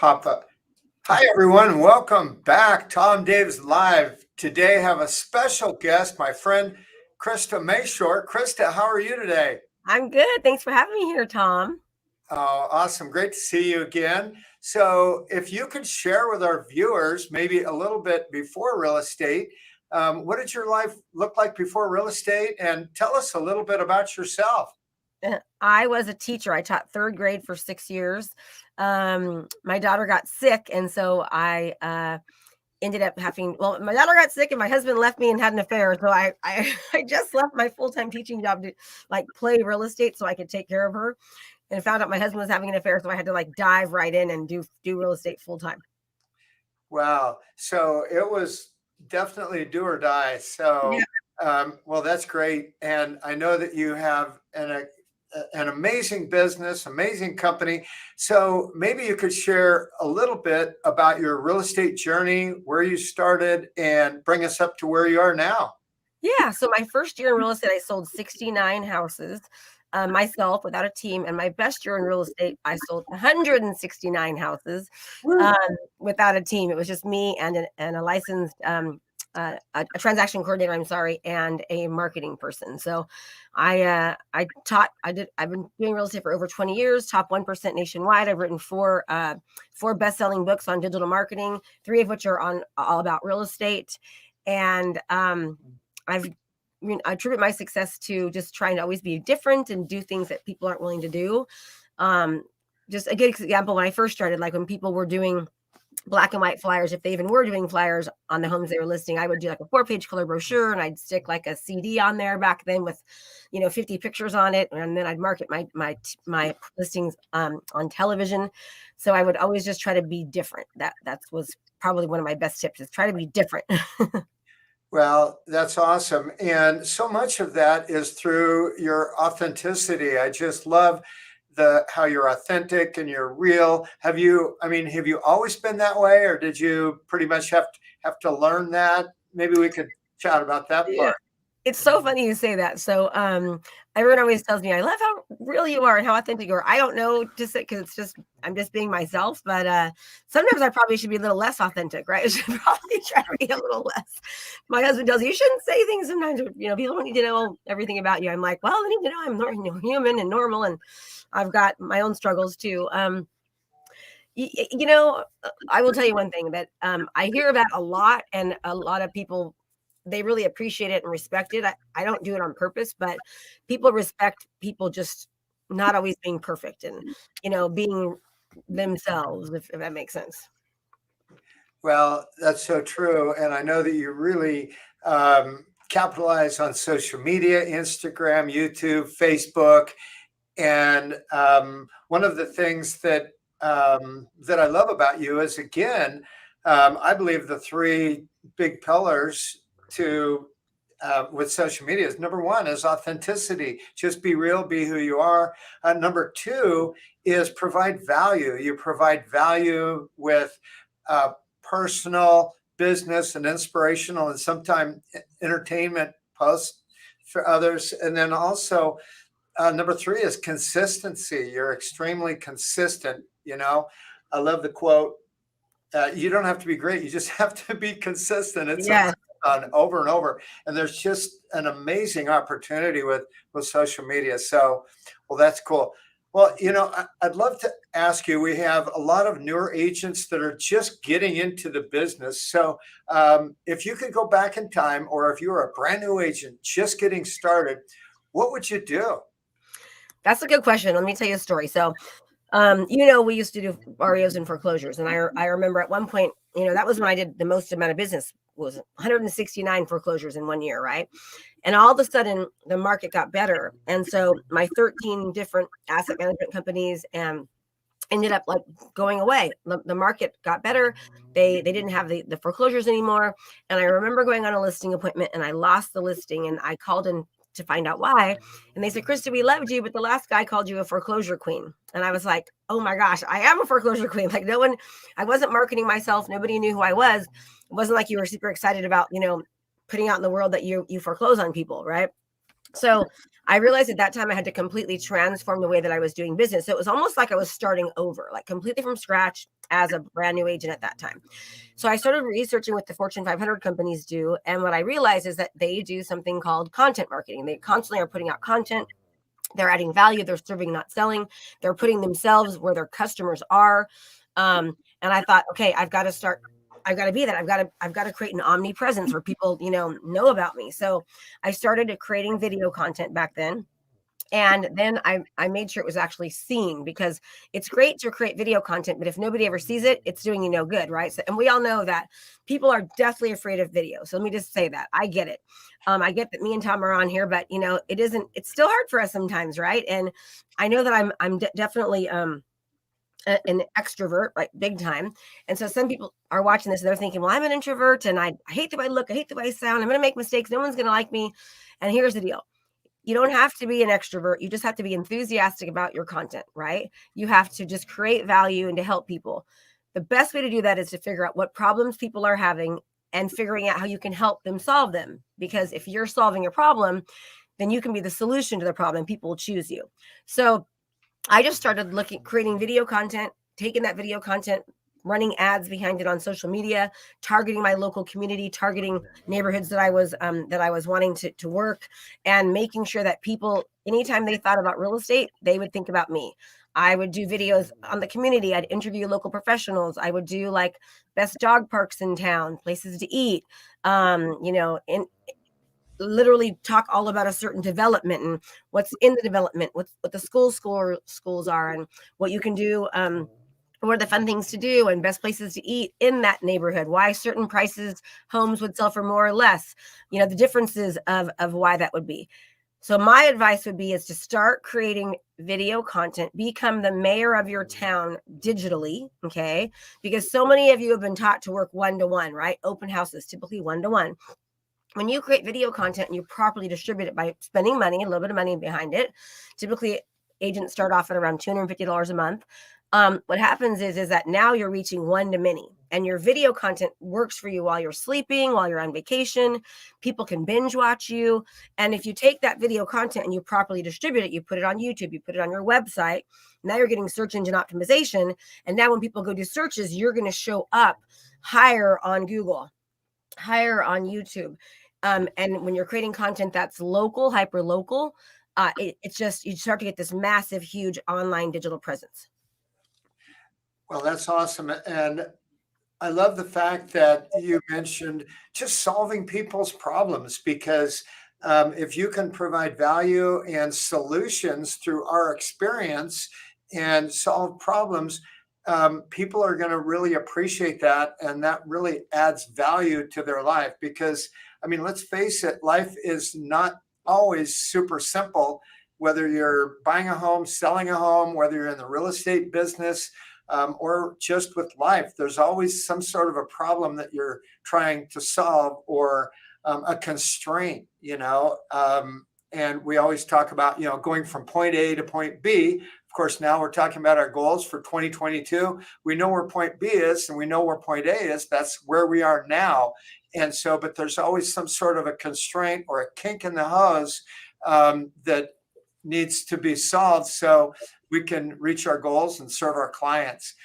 pop up. Hi, everyone. Welcome back. Tom Davis Live. Today, I have a special guest, my friend Krista Mashore. Krista, how are you today? I'm good. Thanks for having me here, Tom. Oh, awesome. Great to see you again. So, if you could share with our viewers maybe a little bit before real estate, what did your life look like before real estate? And tell us a little bit about yourself. I was a teacher. I taught third grade for 6 years. My daughter got sick, and so I ended up having. Well, my daughter got sick, and my husband left me and had an affair. So I just left my full time teaching job to play real estate so I could take care of her, and found out my husband was having an affair. So I had to dive right in and do real estate full time. Wow. So it was definitely do or die. Yeah. Well, that's great. And I know that you have an amazing business, amazing company. So maybe you could share a little bit about your real estate journey, where you started, and bring us up to where you are now. Yeah. So my first year in real estate, I sold 69 houses myself without a team. And my best year in real estate, I sold 169 houses without a team. It was just me and a licensed a transaction coordinator, I'm sorry, and a marketing person. So I've been doing real estate for over 20 years, top 1% nationwide. I've written four best-selling books on digital marketing, 3 of which are all about real estate. And I attribute my success to just trying to always be different and do things that people aren't willing to do. Just a good example, when I first started, when people were doing black and white flyers, if they even were doing flyers on the homes they were listing, I would do a 4-page color brochure, and I'd stick a CD on there back then with 50 pictures on it, and then I'd market my listings on television. So I would always just try to be different. That was probably one of my best tips, is try to be different. Well, that's awesome. And so much of that is through your authenticity. I just love how you're authentic and you're real. Have you always been that way, or did you pretty much have to learn that? Maybe we could chat about that part. It's so funny you say that. So everyone always tells me, I love how real you are and how authentic you are. I don't know, just because I'm just being myself. But sometimes I probably should be a little less authentic, right? I should probably try to be a little less. My husband tells me, you shouldn't say things sometimes. People don't need to know everything about you. I'm like, well, they need to know I'm human and normal, and I've got my own struggles too. I will tell you one thing that I hear about a lot, and a lot of people, they really appreciate it and respect it. I don't do it on purpose, but people respect people just not always being perfect and, being themselves, if that makes sense. Well, that's so true. And I know that you really capitalize on social media, Instagram, YouTube, Facebook. And one of the things that I love about you is, again, I believe the 3 big pillars to with social media is, number 1 is authenticity. Just be real, be who you are. Number 2 is provide value. You provide value with personal, business, and inspirational, and sometimes entertainment posts for others. And then also, number 3 is consistency. You're extremely consistent. I love the quote, you don't have to be great. You just have to be consistent. It's on over and over. And there's just an amazing opportunity with social media. So, well, that's cool. Well, I'd love to ask you, we have a lot of newer agents that are just getting into the business. So if you could go back in time, or if you were a brand new agent just getting started, what would you do? That's a good question. Let me tell you a story. So, we used to do REOs and foreclosures. And I remember at one point, that was when I did the most amount of business, was 169 foreclosures in 1 year, right? And all of a sudden, the market got better. And so my 13 different asset management companies ended up going away. The market got better. They didn't have the foreclosures anymore. And I remember going on a listing appointment, and I lost the listing, and I called in to find out why. And they said, Krista, we loved you, but the last guy called you a foreclosure queen. And I was like, oh my gosh, I am a foreclosure queen. I wasn't marketing myself. Nobody knew who I was. It wasn't like you were super excited about, putting out in the world that you foreclose on people, right? So I realized at that time I had to completely transform the way that I was doing business. So it was almost like I was starting over, like completely from scratch as a brand new agent at that time. So I started researching what the Fortune 500 companies do. And what I realized is that they do something called content marketing. They constantly are putting out content. They're adding value. They're serving, not selling. They're putting themselves where their customers are. And I thought, okay, I've got to start. I've got to be that. I've got to create an omnipresence where people, know about me. So I started creating video content back then. And then I made sure it was actually seen, because it's great to create video content, but if nobody ever sees it, it's doing you no good, right? So, and we all know that people are deathly afraid of video. So let me just say that I get it. I get that me and Tom are on here, but it's still hard for us sometimes, right? And I know that I'm definitely an extrovert, like big time. And so some people are watching this and they're thinking, well, I'm an introvert and I hate the way I look, I hate the way I sound, I'm going to make mistakes, no one's going to like me. And here's the deal. You don't have to be an extrovert. You just have to be enthusiastic about your content, right? You have to just create value and to help people. The best way to do that is to figure out what problems people are having and figuring out how you can help them solve them. Because if you're solving a problem, then you can be the solution to the problem. People will choose you. So I just started creating video content, taking that video content, running ads behind it on social media, targeting my local community, targeting neighborhoods that I was wanting to work, and making sure that people, anytime they thought about real estate, they would think about me. I would do videos on the community. I'd interview local professionals. I would do like best dog parks in town, places to eat, in literally talk all about a certain development and what's in the development, what the schools are, and what you can do, what are the fun things to do and best places to eat in that neighborhood, why certain prices homes would sell for more or less, the differences of why that would be. So my advice would be is to start creating video content, become the mayor of your town digitally, okay? Because so many of you have been taught to work one-to-one, right? Open houses, typically one-to-one. When you create video content and you properly distribute it by spending money, a little bit of money behind it, typically agents start off at around $250 a month. What happens is that now you're reaching one to many, and your video content works for you while you're sleeping, while you're on vacation. People can binge watch you. And if you take that video content and you properly distribute it, you put it on YouTube, you put it on your website, now you're getting search engine optimization. And now when people go do searches, you're going to show up higher on Google, higher on YouTube. And when you're creating content that's local, hyper local, it's just, you start to get this massive, huge online digital presence. Well, that's awesome. And I love the fact that you mentioned just solving people's problems, because if you can provide value and solutions through our experience and solve problems, people are going to really appreciate that. And that really adds value to their life, because, I mean, let's face it, life is not always super simple, whether you're buying a home, selling a home, whether you're in the real estate business, or just with life. There's always some sort of a problem that you're trying to solve, or a constraint, and we always talk about, going from point A to point B. Of course, now we're talking about our goals for 2022. We know where point B is and we know where point A is. That's where we are now. And so, but there's always some sort of a constraint or a kink in the hose that needs to be solved so we can reach our goals and serve our clients.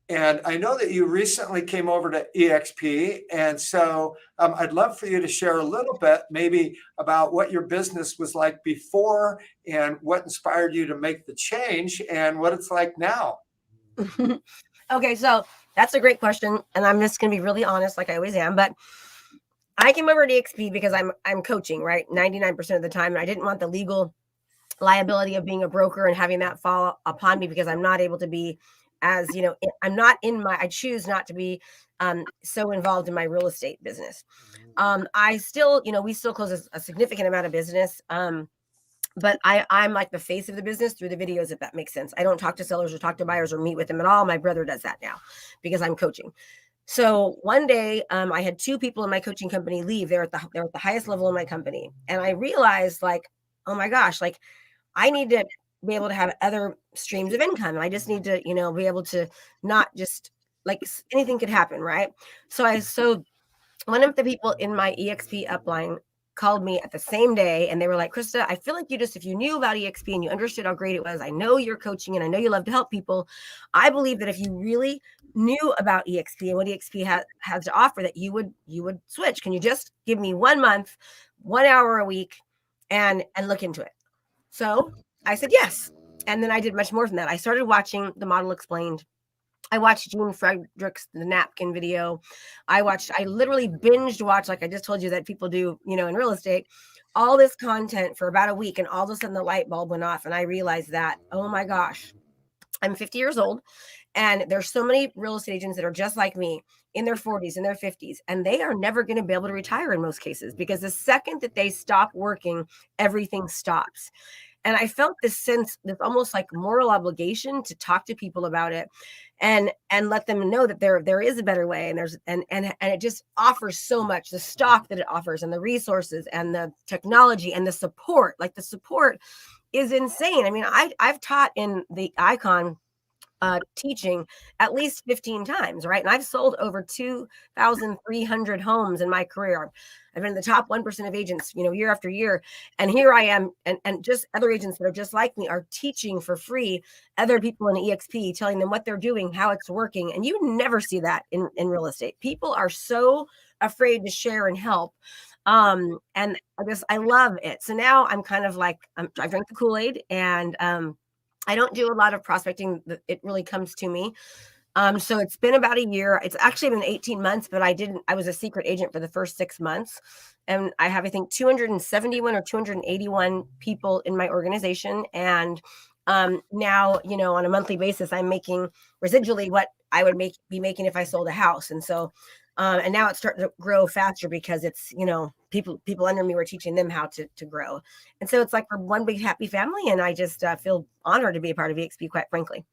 And I know that you recently came over to EXP. And so I'd love for you to share a little bit maybe about what your business was like before and what inspired you to make the change and what it's like now. Okay, so that's a great question. And I'm just going to be really honest, like I always am. But I came over to EXP because I'm coaching, right? 99% of the time. And I didn't want the legal liability of being a broker and having that fall upon me, because I'm not able to be I choose not to be so involved in my real estate business. I still, we still close a significant amount of business. But I'm like the face of the business through the videos, if that makes sense. I don't talk to sellers or talk to buyers or meet with them at all. My brother does that now because I'm coaching. So one day I had two people in my coaching company leave. They're at the highest level in my company. And I realized, like, oh my gosh, like I need to be able to have other streams of income. And I just need to, be able to not just, like, anything could happen. Right. So one of the people in my EXP upline called me at the same day and they were like, Krista, I feel like if you knew about EXP and you understood how great it was, I know you're coaching and I know you love to help people. I believe that if you really knew about EXP and what EXP has to offer, that you would switch. Can you just give me 1 month, 1 hour a week and look into it? So I said yes. And then I did much more than that. I started watching The Model Explained. I watched Gene Frederick's The Napkin video. I literally binged watch, like I just told you that people do, in real estate, all this content for about a week. And all of a sudden the light bulb went off and I realized that, oh my gosh, I'm 50 years old and there's so many real estate agents that are just like me in their 40s, in their 50s, and they are never going to be able to retire in most cases because the second that they stop working, everything stops. And I felt this sense, this almost like moral obligation to talk to people about it and let them know that there is a better way. And it just offers so much, the stock that it offers and the resources and the technology and the support. Like the support is insane. I mean, I've taught in the Icon teaching at least 15 times, right? And I've sold over 2,300 homes in my career. I've been in the top 1% of agents, year after year. And here I am, and just other agents that are just like me are teaching for free other people in EXP, telling them what they're doing, how it's working. And you never see that in real estate. People are so afraid to share and help. And I love it. So now I'm kind of like, I drank the Kool-Aid and, I don't do a lot of prospecting. It really comes to me. So it's been about a year. It's actually been 18 months, but I was a secret agent for the first 6 months. And I have, I think, 271 or 281 people in my organization. And now, on a monthly basis, I'm making residually what I would be making if I sold a house. And so, and now it's starting to grow faster because it's, people under me were teaching them how to grow. And so it's like we're one big happy family. And I just feel honored to be a part of EXP, quite frankly.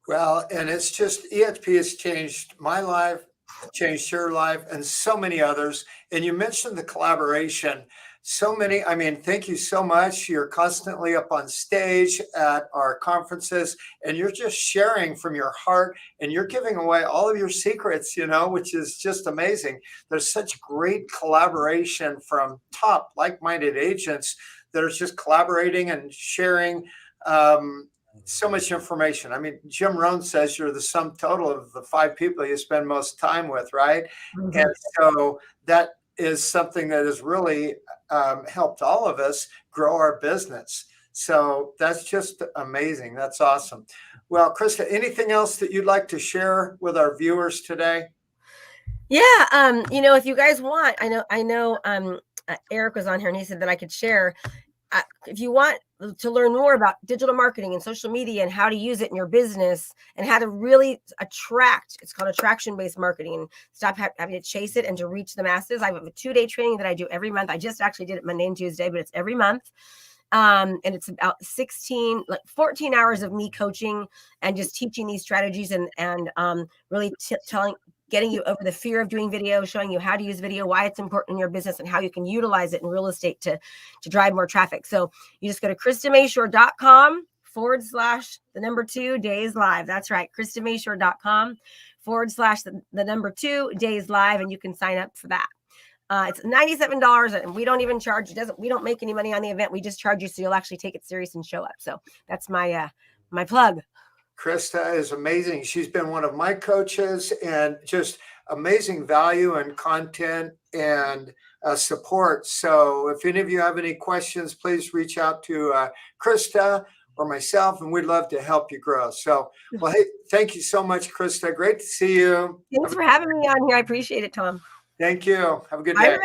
Well, and it's just EXP has changed my life, changed your life, and so many others. And you mentioned the collaboration. So many, thank you so much. You're constantly up on stage at our conferences and you're just sharing from your heart and you're giving away all of your secrets, which is just amazing. There's such great collaboration from top like-minded agents that are just collaborating and sharing so much information. Jim Rohn says you're the sum total of the 5 people you spend most time with, right? Mm-hmm. And so that is something that has really helped all of us grow our business. So that's just amazing. That's awesome. Well, Krista, anything else that you'd like to share with our viewers today? Yeah. If you guys want, I know Eric was on here and he said that I could share. If you want to learn more about digital marketing and social media and how to use it in your business and how to really attract, it's called attraction-based marketing, and stop having to chase it and to reach the masses. I have a 2-day training that I do every month. I just actually did it Monday and Tuesday, but it's every month. And it's about 14 hours of me coaching and just teaching these strategies and really getting you over the fear of doing video, showing you how to use video, why it's important in your business, and how you can utilize it in real estate to drive more traffic. So you just go to KristaMashore.com/2 days live. That's right. KristaMashore.com/2 days live. And you can sign up for that. It's $97 and we don't even charge. We don't make any money on the event. We just charge you. So you'll actually take it serious and show up. So that's my plug. Krista is amazing. She's been one of my coaches and just amazing value and content and support. So if any of you have any questions, please reach out to Krista or myself, and we'd love to help you grow. So, well, hey, thank you so much, Krista. Great to see you. Thanks for having me on here. I appreciate it, Tom. Thank you. Have a good day.